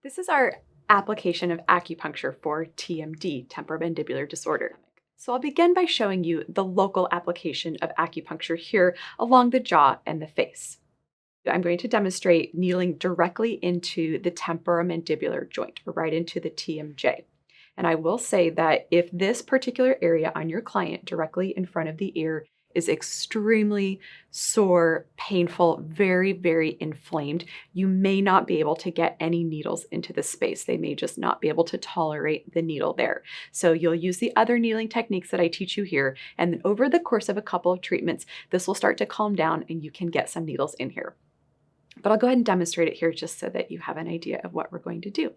This is our application of acupuncture for TMD, Temporomandibular Disorder. So I'll begin by showing you the local application of acupuncture here along the jaw and the face. I'm going to demonstrate needling directly into the temporomandibular joint, or right into the TMJ. And I will say that if this particular area on your client directly in front of the ear is extremely sore, painful, very, very inflamed, you may not be able to get any needles into the space. They may just not be able to tolerate the needle there. So you'll use the other needling techniques that I teach you here, and then over the course of a couple of treatments, this will start to calm down and you can get some needles in here. But I'll go ahead and demonstrate it here just so that you have an idea of what we're going to do.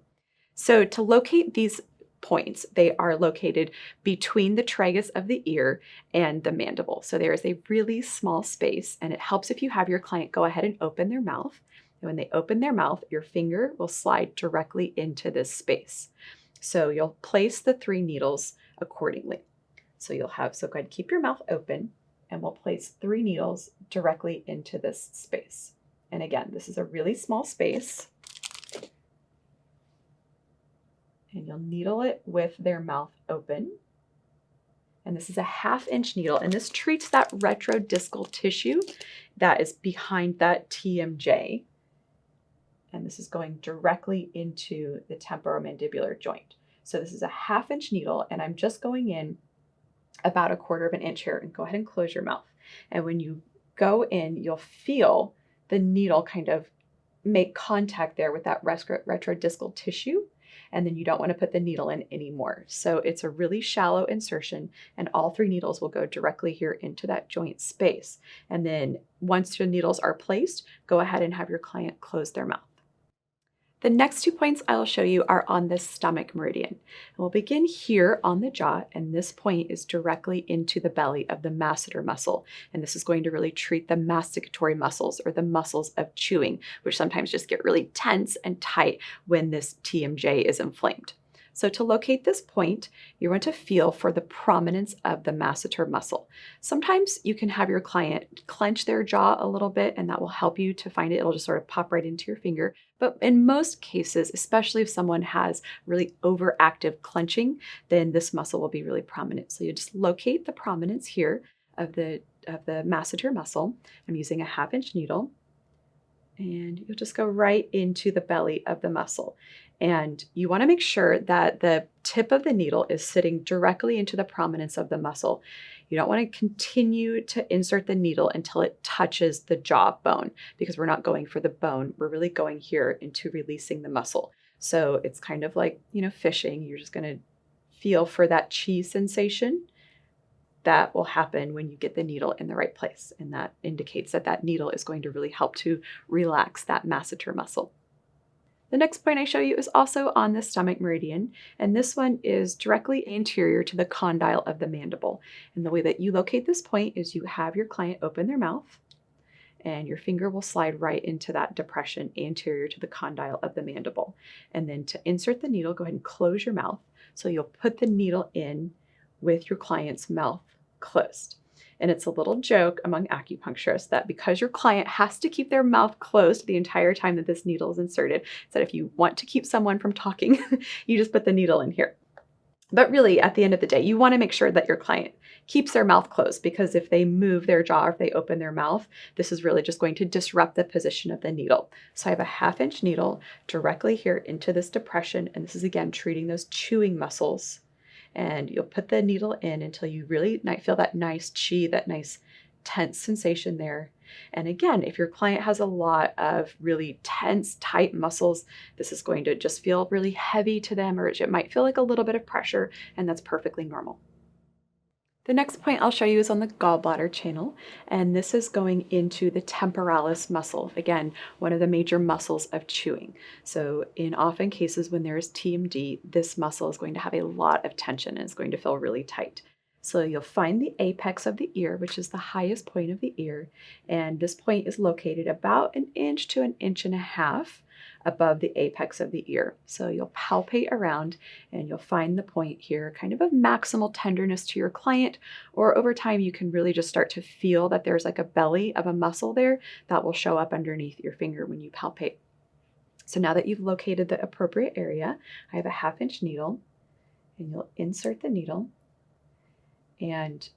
So to locate these points, they are located between the tragus of the ear and the mandible. So there is a really small space, and it helps if you have your client go ahead and open their mouth. And when they open their mouth, your finger will slide directly into this space. So you'll place the 3 needles accordingly. So go ahead and keep your mouth open, and we'll place 3 needles directly into this space. And again, this is a really small space. And you'll needle it with their mouth open. And this is a 1/2 inch needle, and this treats that retrodiscal tissue that is behind that TMJ. And this is going directly into the temporomandibular joint. So this is a 1/2 inch needle, and I'm just going in about 1/4 inch here. And go ahead and close your mouth. And when you go in, you'll feel the needle kind of make contact there with that retrodiscal tissue. And then you don't want to put the needle in anymore. So it's a really shallow insertion, and all 3 needles will go directly here into that joint space. And then once your needles are placed, go ahead and have your client close their mouth. The next 2 points I'll show you are on the stomach meridian. And we'll begin here on the jaw, and this point is directly into the belly of the masseter muscle. And this is going to really treat the masticatory muscles, or the muscles of chewing, which sometimes just get really tense and tight when this TMJ is inflamed. So to locate this point, you're going to feel for the prominence of the masseter muscle. Sometimes you can have your client clench their jaw a little bit, and that will help you to find it. It'll just sort of pop right into your finger. But in most cases, especially if someone has really overactive clenching, then this muscle will be really prominent. So you just locate the prominence here of the masseter muscle. I'm using a 1/2 inch needle. And you'll just go right into the belly of the muscle. And you want to make sure that the tip of the needle is sitting directly into the prominence of the muscle. You don't want to continue to insert the needle until it touches the jaw bone, because we're not going for the bone. We're really going here into releasing the muscle. So it's kind of like, fishing. You're just going to feel for that chi sensation. That will happen when you get the needle in the right place. And that indicates that that needle is going to really help to relax that masseter muscle. The next point I show you is also on the stomach meridian, and this one is directly anterior to the condyle of the mandible. And the way that you locate this point is you have your client open their mouth, and your finger will slide right into that depression anterior to the condyle of the mandible. And then to insert the needle, go ahead and close your mouth. So you'll put the needle in with your client's mouth closed. And it's a little joke among acupuncturists that because your client has to keep their mouth closed the entire time that this needle is inserted, that if you want to keep someone from talking, you just put the needle in here. But really, at the end of the day, you want to make sure that your client keeps their mouth closed, because if they move their jaw, or if they open their mouth, this is really just going to disrupt the position of the needle. So I have a 1/2 inch needle directly here into this depression, and this is again treating those chewing muscles. And you'll put the needle in until you really feel that nice chi, that nice tense sensation there. And again, if your client has a lot of really tense, tight muscles, this is going to just feel really heavy to them, or it might feel like a little bit of pressure, and that's perfectly normal. The next point I'll show you is on the gallbladder channel, and this is going into the temporalis muscle. Again, one of the major muscles of chewing. So in often cases when there is TMD, this muscle is going to have a lot of tension and it's going to feel really tight. So you'll find the apex of the ear, which is the highest point of the ear, and this point is located about 1 inch to 1.5 inches above the apex of the ear. So you'll palpate around and you'll find the point here, kind of maximal tenderness to your client, or over time you can really just start to feel that there's like a belly of a muscle there that will show up underneath your finger when you palpate. So now that you've located the appropriate area, I have a 1/2 inch needle, and you'll insert the needle and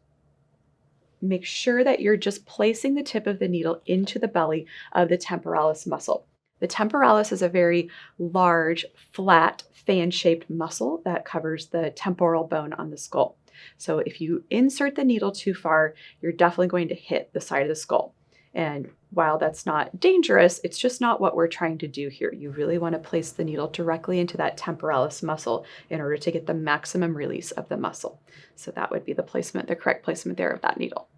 make sure that you're just placing the tip of the needle into the belly of the temporalis muscle. The temporalis is a very large, flat, fan-shaped muscle that covers the temporal bone on the skull. So if you insert the needle too far, you're definitely going to hit the side of the skull. And while that's not dangerous, it's just not what we're trying to do here. You really want to place the needle directly into that temporalis muscle in order to get the maximum release of the muscle. So that would be the placement, the correct placement there of that needle.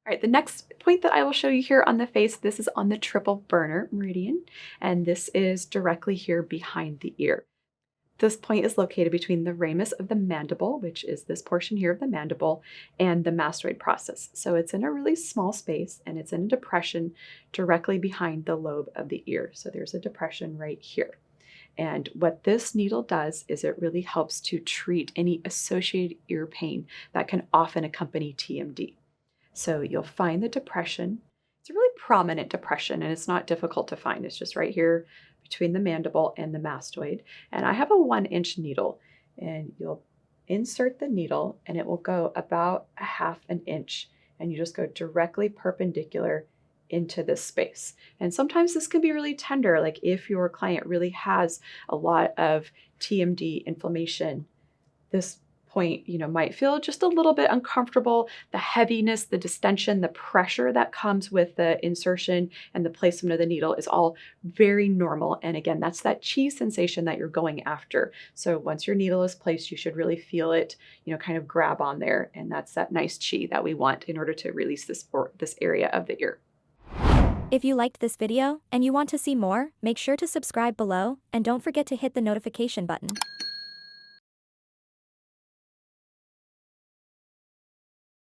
All right, the next point that I will show you here on the face, this is on the triple burner meridian, and this is directly here behind the ear. This point is located between the ramus of the mandible, which is this portion here of the mandible, and the mastoid process. So it's in a really small space, and it's in a depression directly behind the lobe of the ear. So there's a depression right here. And what this needle does is it really helps to treat any associated ear pain that can often accompany TMD. So you'll find the depression. It's a really prominent depression, and it's not difficult to find. It's just right here between the mandible and the mastoid. And I have a 1-inch needle, and you'll insert the needle, and it will go about a 1/2 inch, and you just go directly perpendicular into this space. And sometimes this can be really tender, like if your client really has a lot of TMD inflammation, this point, might feel just a little bit uncomfortable. The heaviness, the distension, the pressure that comes with the insertion and the placement of the needle is all very normal. And again, that's that chi sensation that you're going after. So once your needle is placed, you should really feel it, kind of grab on there. And that's that nice chi that we want in order to release this area of the ear. If you liked this video and you want to see more, make sure to subscribe below and don't forget to hit the notification button.